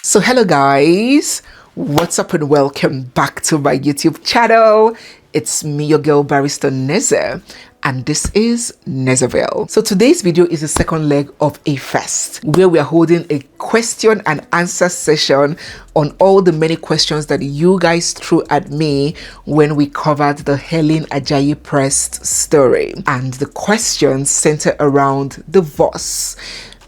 So hello guys, what's up and welcome back to my YouTube channel. It's me, your girl Barrister Neze, and this is Nezeville. So today's video is the second leg of a fest where we are holding a question and answer session on all the many questions that you guys threw at me when we covered the Helen Ajayi Prest story. And the questions center around divorce,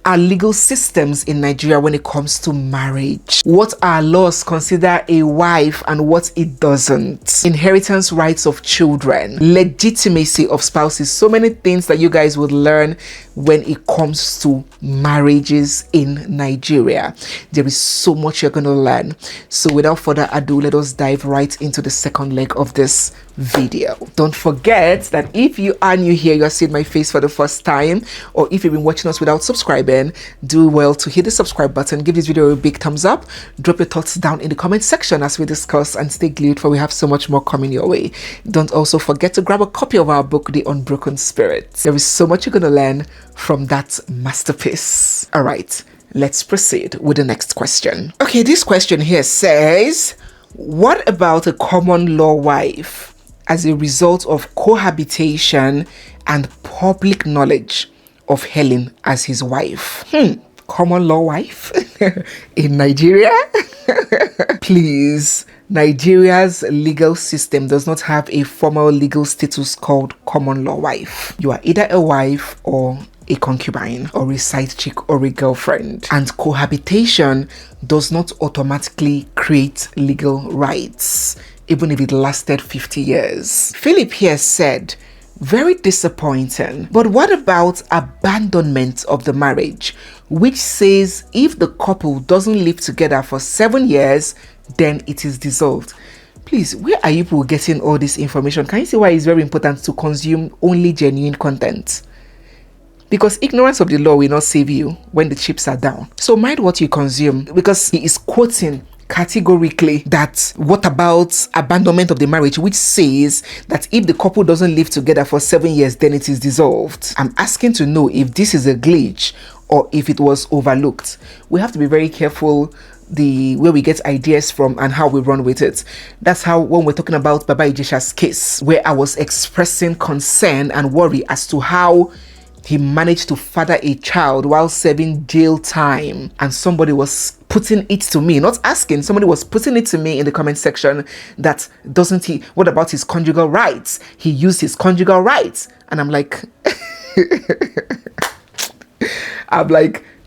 our legal systems in Nigeria when it comes to marriage, what our laws consider a wife and what it doesn't, inheritance rights of children, legitimacy of spouses, so many things that you guys would learn when it comes to marriages in Nigeria. There is so much you're going to learn. So without further ado, let us dive right into the second leg of this video. Don't forget that if you are new here, you are seeing my face for the first time, or if you've been watching us without subscribing, do well to hit the subscribe button, give this video a big thumbs up, drop your thoughts down in the comment section as we discuss, and stay glued for we have so much more coming your way. Don't also forget to grab a copy of our book, The Unbroken Spirit. There is so much you're going to learn from that masterpiece. All right, let's proceed with the next question. Okay, this question here says, what about a common law wife as a result of cohabitation and public knowledge of Helen as his wife? Common law wife in Nigeria? Please, Nigeria's legal system does not have a formal legal status called common law wife. You are either a wife or a concubine or a side chick or a girlfriend, and cohabitation does not automatically create legal rights, even if it lasted 50 years. Philip here said, very disappointing. But what about abandonment of the marriage, which says if the couple doesn't live together for 7 years, then it is dissolved? Please, where are you people getting all this information? Can you see why it's very important to consume only genuine content? Because ignorance of the law will not save you when the chips are down. So mind what you consume, because he is quoting categorically that what about abandonment of the marriage, which says that if the couple doesn't live together for 7 years, then it is dissolved. I'm asking to know if this is a glitch or if it was overlooked. We have to be very careful where we get ideas from and how we run with it. That's how when we're talking about Baba Ijesha's case, where I was expressing concern and worry as to how he managed to father a child while serving jail time, and somebody was putting it to me, not asking, somebody was putting it to me in the comment section that what about his conjugal rights? He used his conjugal rights. And I'm like,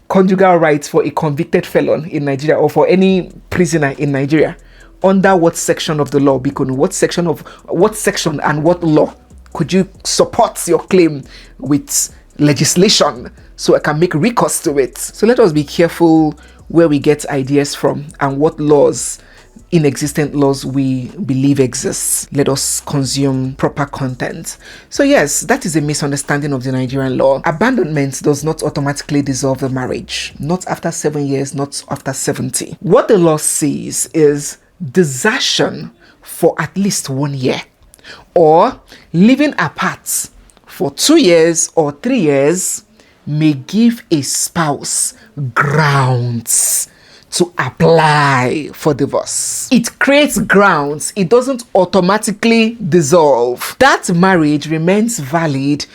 conjugal rights for a convicted felon in Nigeria or for any prisoner in Nigeria, under what section of the law? Because what section and what law could you support your claim with legislation so I can make recourse to it? So let us be careful where we get ideas from and what laws, inexistent laws, we believe exists. Let us consume proper content. So yes, that is a misunderstanding of the Nigerian law. Abandonment does not automatically dissolve the marriage. Not after 7 years, not after 70. What the law says is desertion for at least 1 year, or living apart for 2 years or 3 years may give a spouse grounds to apply for divorce. It creates grounds. It doesn't automatically dissolve. That marriage remains valid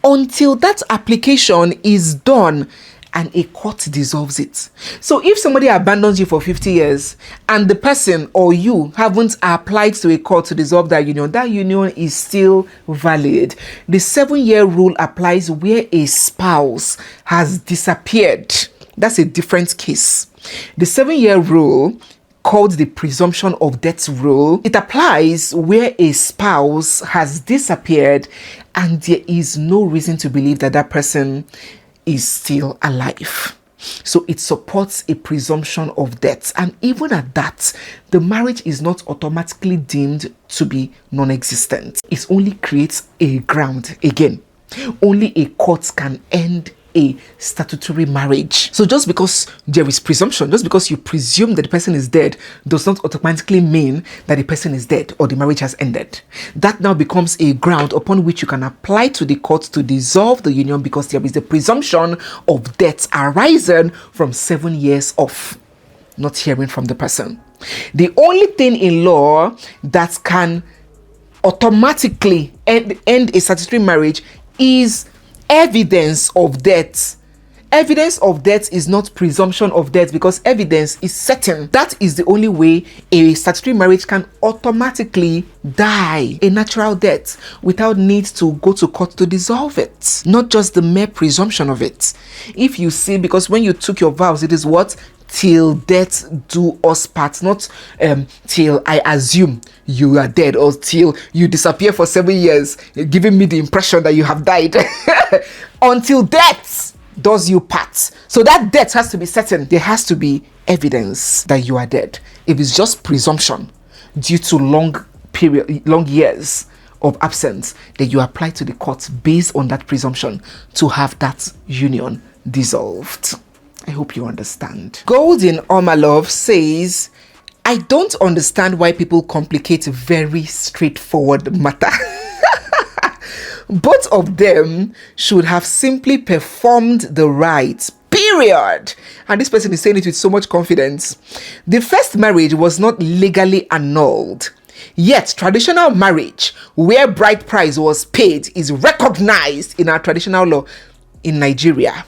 until that application is done and a court dissolves it. So if somebody abandons you for 50 years and the person or you haven't applied to a court to dissolve that union is still valid. The 7-year rule applies where a spouse has disappeared. That's a different case. The 7-year rule, called the presumption of death rule, it applies where a spouse has disappeared and there is no reason to believe that that person is still alive. So it supports a presumption of death, and even at that, the marriage is not automatically deemed to be non-existent. It only creates a ground. Again, only a court can end a statutory marriage. So just because there is presumption, just because you presume that the person is dead, does not automatically mean that the person is dead or the marriage has ended. That now becomes a ground upon which you can apply to the court to dissolve the union, because there is the presumption of death arising from 7 years off. not hearing from the person. The only thing in law that can automatically end a statutory marriage is evidence of death. Evidence of death is not presumption of death, because evidence is certain. That is the only way a statutory marriage can automatically die a natural death without need to go to court to dissolve it. Not just the mere presumption of it. If you see, because when you took your vows, it is what? Till death do us part, not till I assume you are dead, or till you disappear for 7 years, giving me the impression that you have died. Until death does you part. So that death has to be certain. There has to be evidence that you are dead. If it's just presumption due to long years of absence, then you apply to the court based on that presumption to have that union dissolved. I hope you understand. Golden Oma Love says, I don't understand why people complicate very straightforward matter. Both of them should have simply performed the rites, period. And this person is saying it with so much confidence. The first marriage was not legally annulled. Yet, traditional marriage, where bride price was paid, is recognized in our traditional law in Nigeria.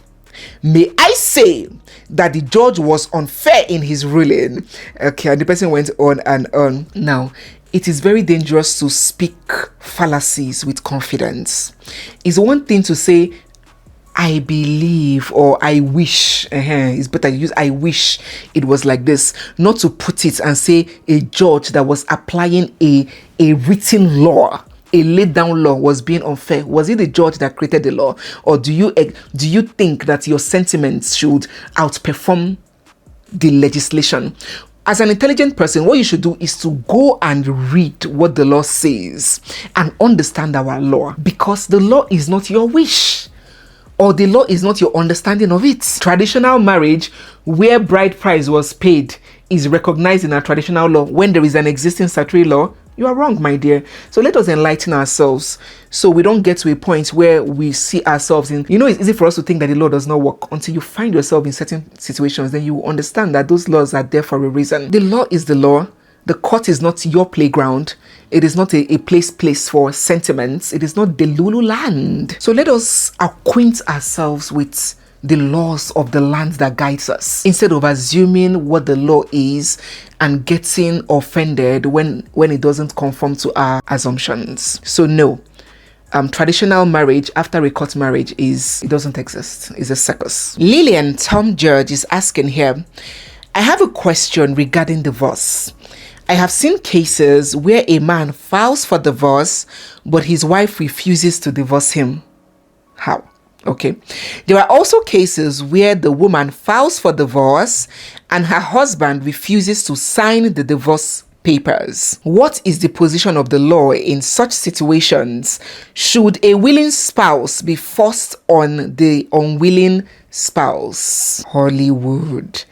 May I say that the judge was unfair in his ruling. Okay, and the person went on and on. Now, it is very dangerous to speak fallacies with confidence. It's one thing to say, I believe, or I wish. It's better to use I wish it was like this, not to put it and say a judge that was applying a written law, a laid down law, was being unfair. Was it the judge that created the law? Or do you think that your sentiments should outperform the legislation? As an intelligent person, what you should do is to go and read what the law says and understand our law, because the law is not your wish, or the law is not your understanding of it. Traditional marriage, where bride price was paid, is recognized in our traditional law when there is an existing statutory law. You are wrong, my dear. So let us enlighten ourselves so we don't get to a point where we see ourselves in, it's easy for us to think that the law does not work until you find yourself in certain situations. Then you will understand that those laws are there for a reason. The law is the law. The court is not your playground. It is not a place for sentiments. It is not the Lulu land. So let us acquaint ourselves with the laws of the land that guides us, instead of assuming what the law is and getting offended when it doesn't conform to our assumptions. So no, traditional marriage after a court marriage it doesn't exist. It's a circus. Lillian Tom George is asking here, I have a question regarding divorce. I have seen cases where a man files for divorce, but his wife refuses to divorce him. How? Okay. There are also cases where the woman files for divorce and her husband refuses to sign the divorce papers. What is the position of the law in such situations? Should a willing spouse be forced on the unwilling spouse? Hollywood.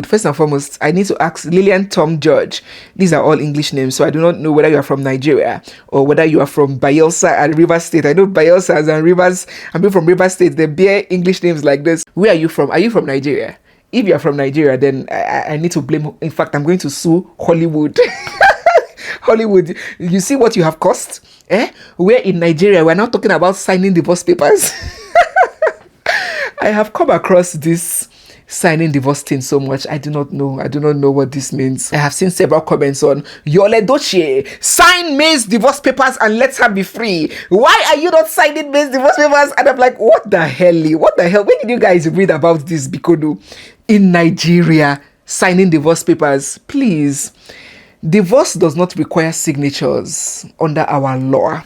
First and foremost, I need to ask Lillian Tom George. These are all English names, so I do not know whether you are from Nigeria or whether you are from Bayelsa and Rivers State. I know Bayelsa and Rivers. I'm from Rivers State. They bear English names like this. Where are you from? Are you from Nigeria? If you are from Nigeria, then I need to blame. In fact, I'm going to sue Hollywood. Hollywood, you see what you have cost? Where in Nigeria, we're now talking about signing divorce papers. I have come across this signing divorce thing so much. I do not know what this means. I have seen several comments on Yole Dochie, sign May's divorce papers and let her be free. Why are you not signing May's divorce papers? And I'm like, what the hell? When did you guys read about this, Bikodu? In Nigeria, signing divorce papers, please. Divorce does not require signatures under our law.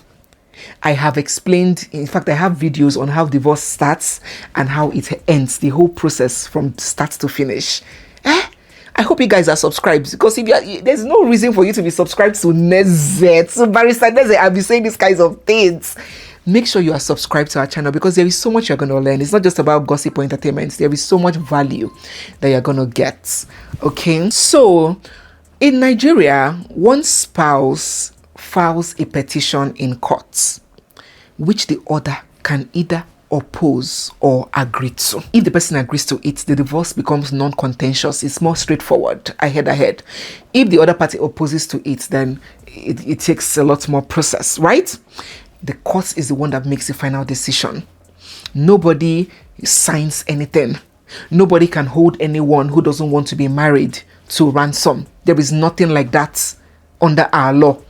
I have explained, in fact, I have videos on how divorce starts and how it ends, the whole process from start to finish. I hope you guys are subscribed, because there's no reason for you to be subscribed to Neze, to Barrister Neze. I'll be saying these kinds of things. Make sure you are subscribed to our channel, because there is so much you're going to learn. It's not just about gossip or entertainment. There is so much value that you're going to get. Okay, so in Nigeria, one spouse files a petition in court, which the other can either oppose or agree to. If the person agrees to it, the divorce becomes non-contentious. It's more straightforward, ahead. If the other party opposes to it, then it takes a lot more process, right? The court is the one that makes the final decision. Nobody signs anything. Nobody can hold anyone who doesn't want to be married to ransom. There is nothing like that under our law.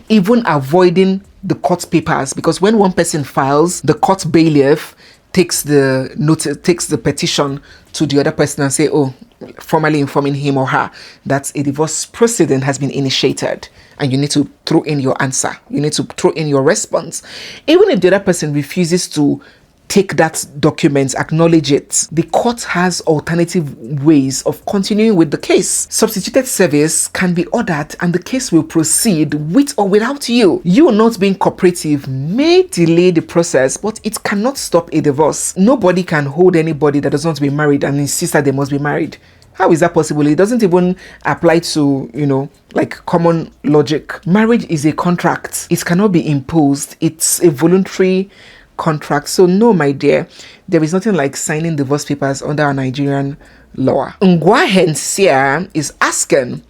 Even avoiding the court papers, because when one person files, the court bailiff takes the notice, takes the petition to the other person and say, oh, formally informing him or her that a divorce proceeding has been initiated, and you need to throw in your answer. You need to throw in your response. Even if the other person refuses to take that document, acknowledge it, the court has alternative ways of continuing with the case. Substituted service can be ordered and the case will proceed with or without you. You not being cooperative may delay the process, but it cannot stop a divorce. Nobody can hold anybody that doesn't want to be married and insist that they must be married. How is that possible? It doesn't even apply to, like common logic. Marriage is a contract. It cannot be imposed. It's a voluntary contract. So no, my dear, there is nothing like signing divorce papers under our Nigerian law. Ngwa Hensia is asking,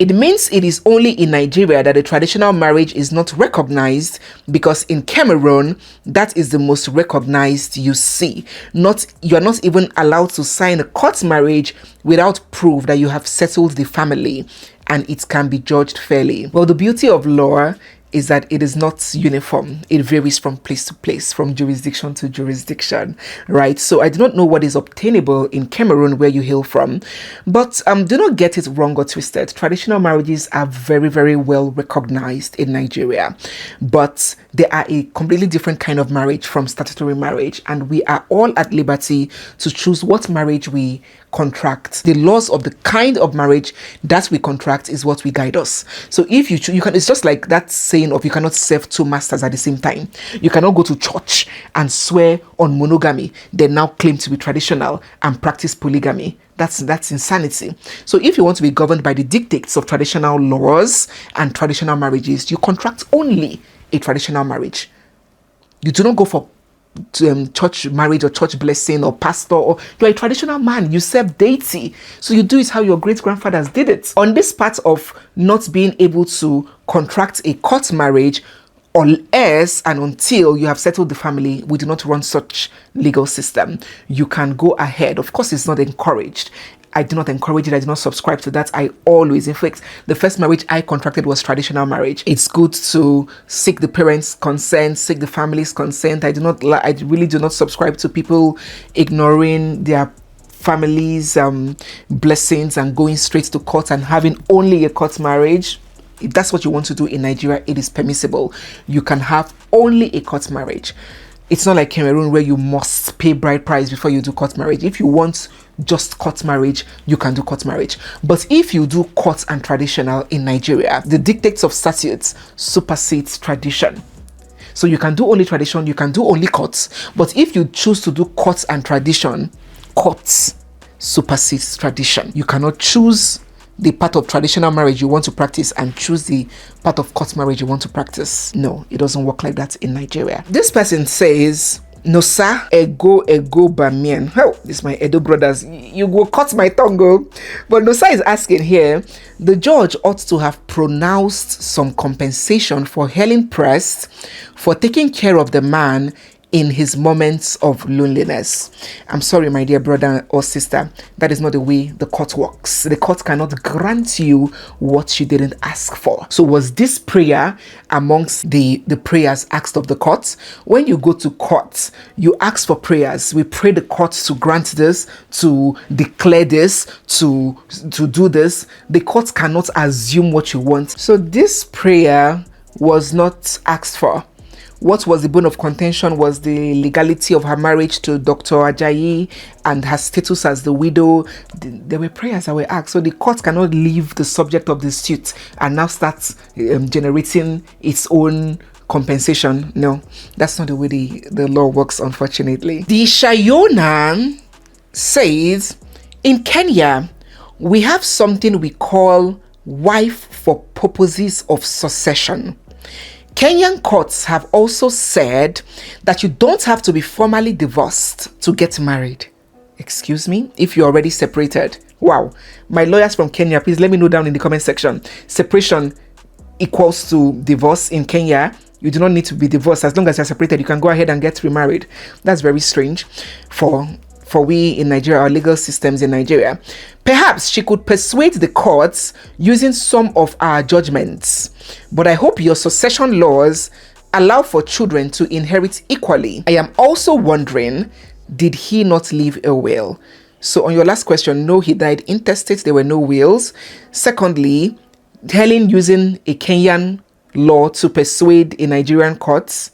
it means it is only in Nigeria that the traditional marriage is not recognized, because in Cameroon, that is the most recognized you see. You're not even allowed to sign a court marriage without proof that you have settled the family and it can be judged fairly. Well, the beauty of law is that it is not uniform. It varies from place to place, from jurisdiction to jurisdiction, right? So I do not know what is obtainable in Cameroon, where you hail from, but do not get it wrong or twisted. Traditional marriages are very, very well recognized in Nigeria, but they are a completely different kind of marriage from statutory marriage, and we are all at liberty to choose what marriage we contract. The laws of the kind of marriage that we contract is what will guide us. So if you can, it's just like that saying of you cannot serve two masters at the same time. You cannot go to church and swear on monogamy, then now claim to be traditional and practice polygamy. That's insanity. So if you want to be governed by the dictates of traditional laws and traditional marriages, you contract only a traditional marriage. You do not go for church marriage or church blessing or pastor, or you're a traditional man, you serve deity, so you do it how your great-grandfathers did it. On this part of not being able to contract a court marriage unless and until you have settled the family, we do not run such legal system. You can go ahead. Of course, it's not encouraged. I do not encourage it. I do not subscribe to that. I always, in fact, the first marriage I contracted was traditional marriage. It's good to seek the parents' consent, seek the family's consent. I really do not subscribe to people ignoring their families' blessings and going straight to court and having only a court marriage. If that's what you want to do in Nigeria, it is permissible. You can have only a court marriage. It's not like Cameroon where you must pay bride price before you do court marriage. If you want just court marriage, you can do court marriage. But if you do court and traditional in Nigeria, the dictates of statutes supersedes tradition. So you can do only tradition, you can do only courts. But if you choose to do courts and tradition, courts supersedes tradition. You cannot choose the part of traditional marriage you want to practice and choose the part of court marriage you want to practice. No, it doesn't work like that in Nigeria. This person says, no sir, ego bamien. Oh, this is my Edo brothers. You go cut my tongue, go. But no sir is asking here, the judge ought to have pronounced some compensation for Helen Prest for taking care of the man in his moments of loneliness. I'm sorry, my dear brother or sister, that is not the way the court works. The court cannot grant you what you didn't ask for. So was this prayer amongst the prayers asked of the court? When you go to court, you ask for prayers. We pray the court to grant this, to declare this, to do this. The court cannot assume what you want. So this prayer was not asked for. What was the bone of contention was the legality of her marriage to Dr. Ajayi and her status as the widow. There were prayers that were asked. So the court cannot leave the subject of the suit and now start generating its own compensation. No, that's not the way the law works, unfortunately. The Shayona says, in Kenya, we have something we call wife for purposes of succession. Kenyan courts have also said that you don't have to be formally divorced to get married. Excuse me? If you're already separated. Wow. My lawyers from Kenya, please let me know down in the comment section. Separation equals to divorce in Kenya. You do not need to be divorced. As long as you're separated, you can go ahead and get remarried. That's very strange for we in Nigeria, our legal systems in Nigeria. Perhaps she could persuade the courts using some of our judgments. But I hope your succession laws allow for children to inherit equally. I am also wondering, did he not leave a will? So on your last question, no, he died intestate. There were no wills. Secondly, Helen using a Kenyan law to persuade a Nigerian courts.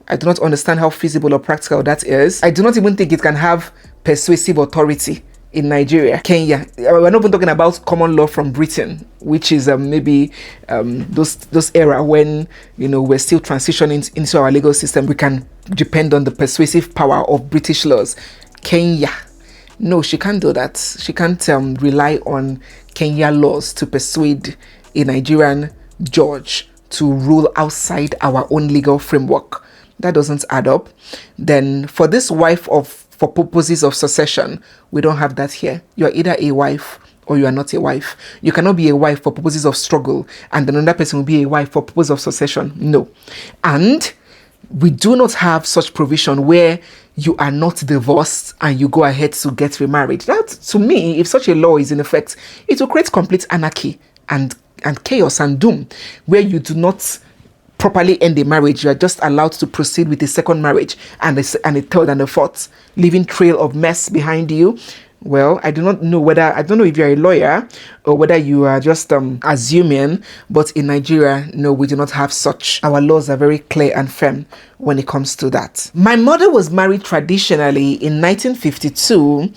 I do not understand how feasible or practical that is. I do not even think it can have persuasive authority in Nigeria. Kenya, we're not even talking about common law from Britain, which is maybe those era when, you know, we're still transitioning into our legal system. We can depend on the persuasive power of British laws. Kenya, no, she can't do that. She can't rely on Kenya laws to persuade a Nigerian judge to rule outside our own legal framework. That doesn't add up. Then for this wife for purposes of succession, we don't have that here. You're either a wife or you are not a wife. You cannot be a wife for purposes of struggle and another person will be a wife for purposes of succession. No. And we do not have such provision where you are not divorced and you go ahead to get remarried. That, to me, if such a law is in effect, it will create complete anarchy and chaos and doom, where you do not properly end a marriage. You are just allowed to proceed with a second marriage and a third and a fourth, leaving trail of mess behind you. Well, I don't know if you're a lawyer or whether you are just assuming, but in Nigeria, no, we do not have such. Our laws are very clear and firm when it comes to that. My mother was married traditionally in 1952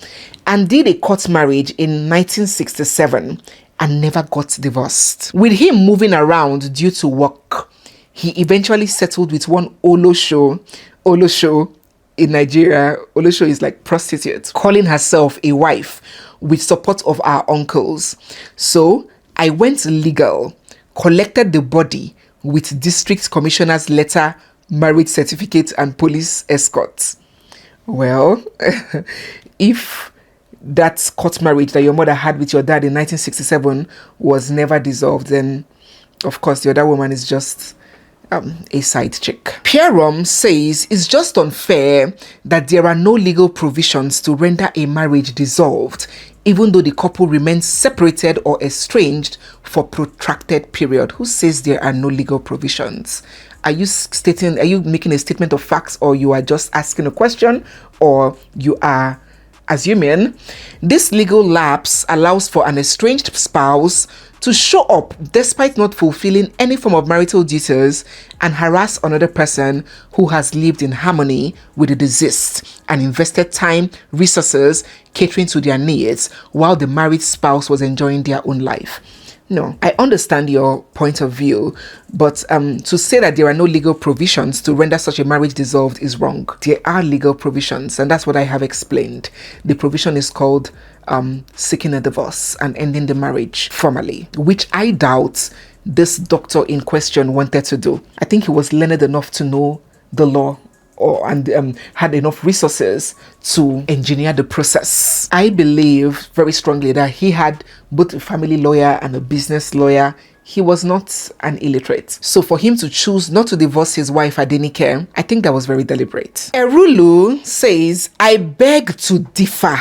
and did a court marriage in 1967 and never got divorced. With him moving around due to work, he eventually settled with one Olosho in Nigeria. Olosho is like prostitute, calling herself a wife with support of our uncles. So I went legal, collected the body with district commissioner's letter, marriage certificate and police escorts. Well, if that court marriage that your mother had with your dad in 1967 was never dissolved, then of course the other woman is just a side chick. Pierrom says it's just unfair that there are no legal provisions to render a marriage dissolved, even though the couple remains separated or estranged for protracted period. Who says there are no legal provisions? Are you making a statement of facts, or you are just asking a question, or you are assuming? This legal lapse allows for an estranged spouse to show up despite not fulfilling any form of marital duties and harass another person who has lived in harmony with the deceased and invested time, resources, catering to their needs while the married spouse was enjoying their own life. No, I understand your point of view, but to say that there are no legal provisions to render such a marriage dissolved is wrong. There are legal provisions, and that's what I have explained. The provision is called seeking a divorce and ending the marriage formally, which I doubt this doctor in question wanted to do. I think he was learned enough to know the law and had enough resources to engineer the process. I believe very strongly that he had both a family lawyer and a business lawyer. He was not an illiterate. So for him to choose not to divorce his wife Adenike, I think that was very deliberate. Erulu says, I beg to differ.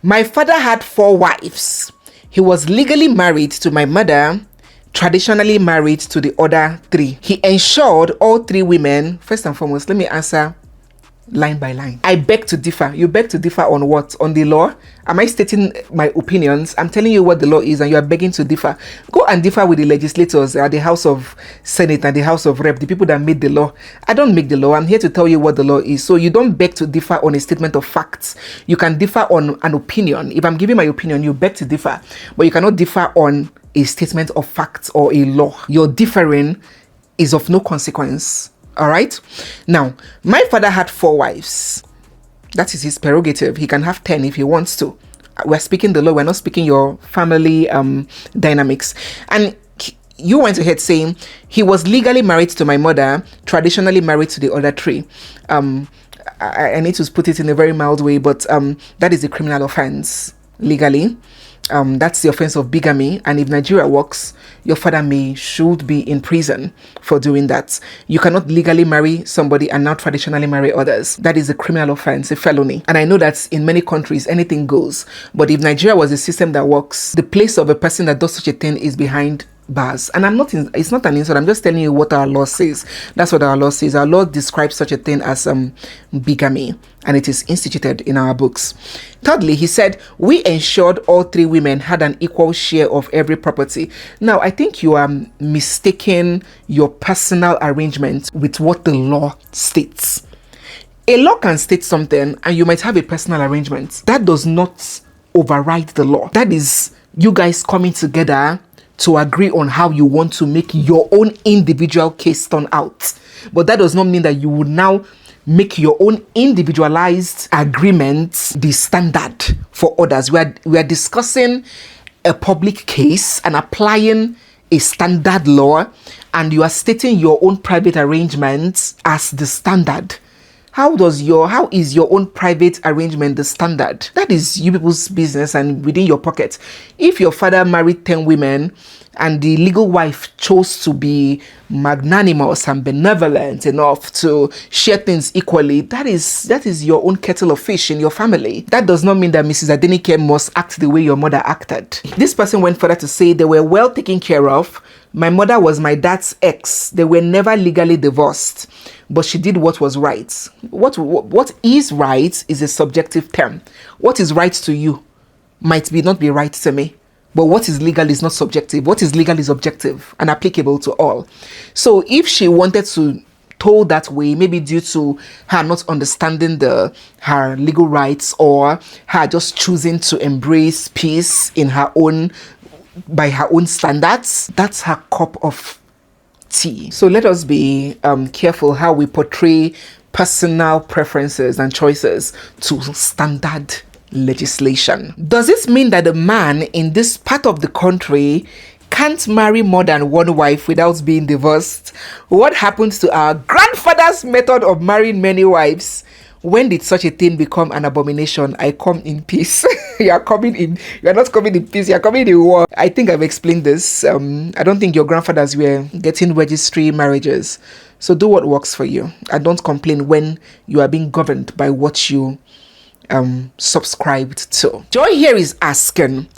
My father had 4 wives. He was legally married to my mother, traditionally married to the other 3. He ensured all 3 women. First and foremost, let me answer line by line. I beg to differ. You beg to differ on what? On the law? Am I stating my opinions? I'm telling you what the law is and you are begging to differ. Go and differ with the legislators at the House of Senate and the House of Rep, the people that made the law. I don't make the law. I'm here to tell you what the law is. So you don't beg to differ on a statement of facts. You can differ on an opinion. If I'm giving my opinion, you beg to differ. But you cannot differ on a statement of facts or a law. Your differing is of no consequence. All right. Now, my father had 4 wives. That is his prerogative. He can have 10 if he wants to. We're speaking the law. We're not speaking your family dynamics. And you went ahead saying he was legally married to my mother, traditionally married to the other three. I need to put it in a very mild way, but that is a criminal offense legally. That's the offense of bigamy, and if Nigeria works, your father should be in prison for doing that. You cannot legally marry somebody and now traditionally marry others. That is a criminal offense, a felony. And I know that in many countries anything goes, but if Nigeria was a system that works, the place of a person that does such a thing is behind bars. And it's not an insult, I'm just telling you what our law says. That's what our law says. Our law describes such a thing as bigamy, and it is instituted in our books. Thirdly, he said, we ensured all three women had an equal share of every property. Now, I think you are mistaking your personal arrangement with what the law states. A law can state something and you might have a personal arrangement. That does not override the law. That is you guys coming together to agree on how you want to make your own individual case turn out. But that does not mean that you would now make your own individualized agreement the standard for others. We are discussing a public case and applying a standard law, and you are stating your own private arrangements as the standard. How is your own private arrangement the standard? That is you people's business and within your pocket. If your father married 10 women and the legal wife chose to be magnanimous and benevolent enough to share things equally, that is your own kettle of fish in your family. That does not mean that Mrs. Adenike must act the way your mother acted. This person went further to say they were well taken care of. My mother was my dad's ex. They were never legally divorced, but she did what was right. What is right is a subjective term. What is right to you might not be right to me. But what is legal is not subjective. What is legal is objective and applicable to all. So if she wanted to told that way, maybe due to her not understanding her legal rights, or her just choosing to embrace peace by her own standards, that's her cup of tea. So let us be careful how we portray personal preferences and choices to standard legislation. Does this mean that a man in this part of the country can't marry more than one wife without being divorced? What happens to our grandfather's method of marrying many wives? When did such a thing become an abomination? I come in peace. You are not coming in peace, you are coming in war. I think I've explained this. I don't think your grandfathers were getting registry marriages. So do what works for you. And don't complain when you are being governed by what you subscribed to. Joy here is asking,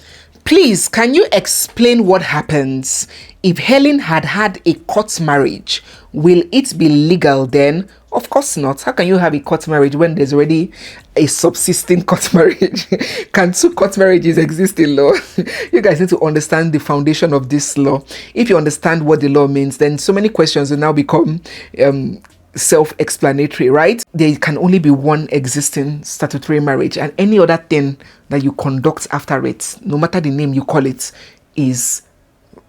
please, can you explain what happens if Helen had a court marriage? Will it be legal then? Of course not. How can you have a court marriage when there's already a subsisting court marriage? Can two court marriages exist in law? You guys need to understand the foundation of this law. If you understand what the law means, then so many questions will now become self-explanatory, right? There can only be one existing statutory marriage, and any other thing that you conduct after it, no matter the name you call it, is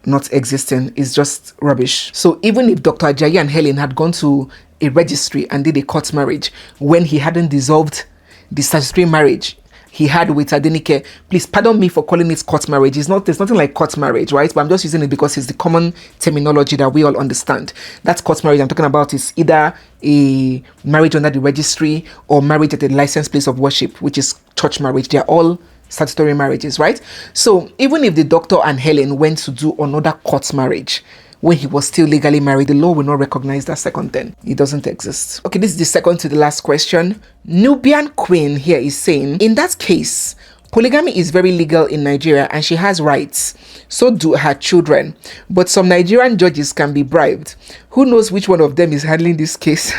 not existing, is just rubbish. So even if Dr. Ajayi and Helen had gone to a registry and did a court marriage when he hadn't dissolved the statutory marriage he had with Adenike, please pardon me for calling it court marriage. There's nothing like court marriage, right? But I'm just using it because it's the common terminology that we all understand. That court marriage I'm talking about is either a marriage under the registry or marriage at a licensed place of worship, which is church marriage. They're all statutory marriages, right? So even if the doctor and Helen went to do another court marriage when he was still legally married, the law will not recognize that second thing. It doesn't exist. Okay, this is the second to the last question. Nubian Queen here is saying, in that case, polygamy is very legal in Nigeria and she has rights. So do her children. But some Nigerian judges can be bribed. Who knows which one of them is handling this case?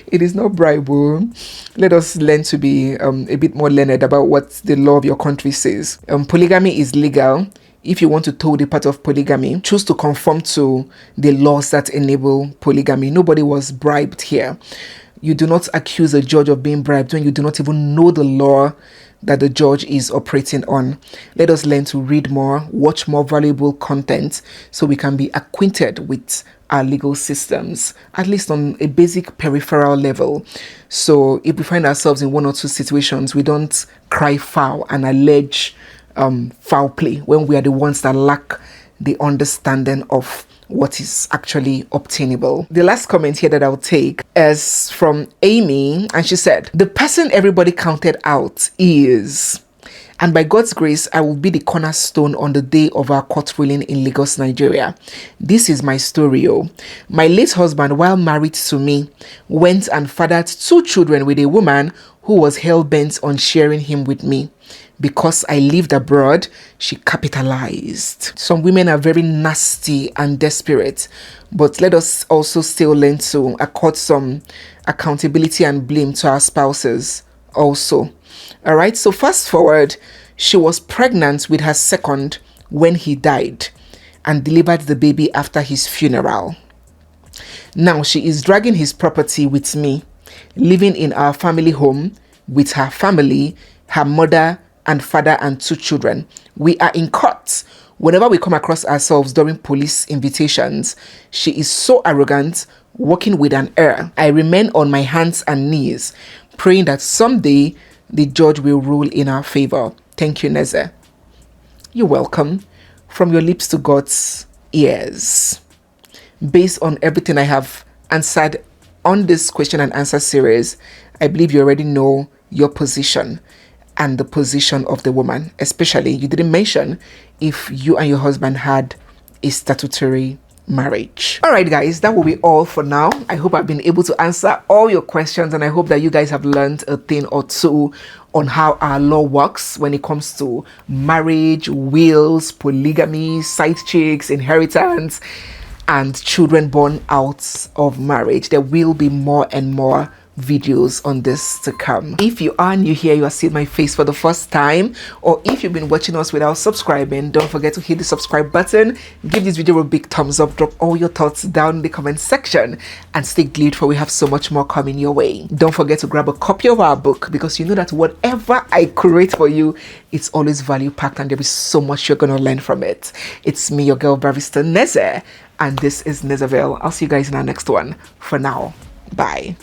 It is not bribe. Let us learn to be a bit more learned about what the law of your country says. Polygamy is legal. If you want to toe the path of polygamy, choose to conform to the laws that enable polygamy. Nobody was bribed here. You do not accuse a judge of being bribed when you do not even know the law that the judge is operating on. Let us learn to read more, watch more valuable content so we can be acquainted with our legal systems, at least on a basic peripheral level. So if we find ourselves in one or two situations, we don't cry foul and allege foul play when we are the ones that lack the understanding of what is actually obtainable. The last comment here that I'll take is from Amy, and she said, the person everybody counted out is, and by God's grace, I will be the cornerstone on the day of our court ruling in Lagos, Nigeria. This is my story. My late husband, while married to me, went and fathered 2 children with a woman who was hell-bent on sharing him with me. Because I lived abroad, she capitalized. Some women are very nasty and desperate, but let us also still learn to accord some accountability and blame to our spouses also. All right, so fast forward, she was pregnant with her second when he died and delivered the baby after his funeral. Now she is dragging his property with me, living in our family home with her family, her mother and father and 2 children. We are in court. Whenever we come across ourselves during police invitations, she is so arrogant, walking with an air. I remain on my hands and knees, praying that someday the judge will rule in our favor. Thank you, Neze. You're welcome. From your lips to God's ears. Based on everything I have answered on this question and answer series, I believe you already know your position and the position of the woman. Especially, you didn't mention if you and your husband had a statutory marriage. All right, guys, that will be all for now. I hope I've been able to answer all your questions, and I hope that you guys have learned a thing or two on how our law works when it comes to marriage, wills, polygamy, side chicks, inheritance, and children born out of marriage. There will be more and more videos on this to come. If you are new here, you are seeing my face for the first time, or if you've been watching us without subscribing, don't forget to hit the subscribe button, give this video a big thumbs up, drop all your thoughts down in the comment section, and stay glued for we have so much more coming your way. Don't forget to grab a copy of our book, because you know that whatever I create for you, it's always value packed and there is so much you're gonna learn from it. It's me, your girl Barrister Neze, and this is Nezeville. I'll see you guys in our next one. For now, bye.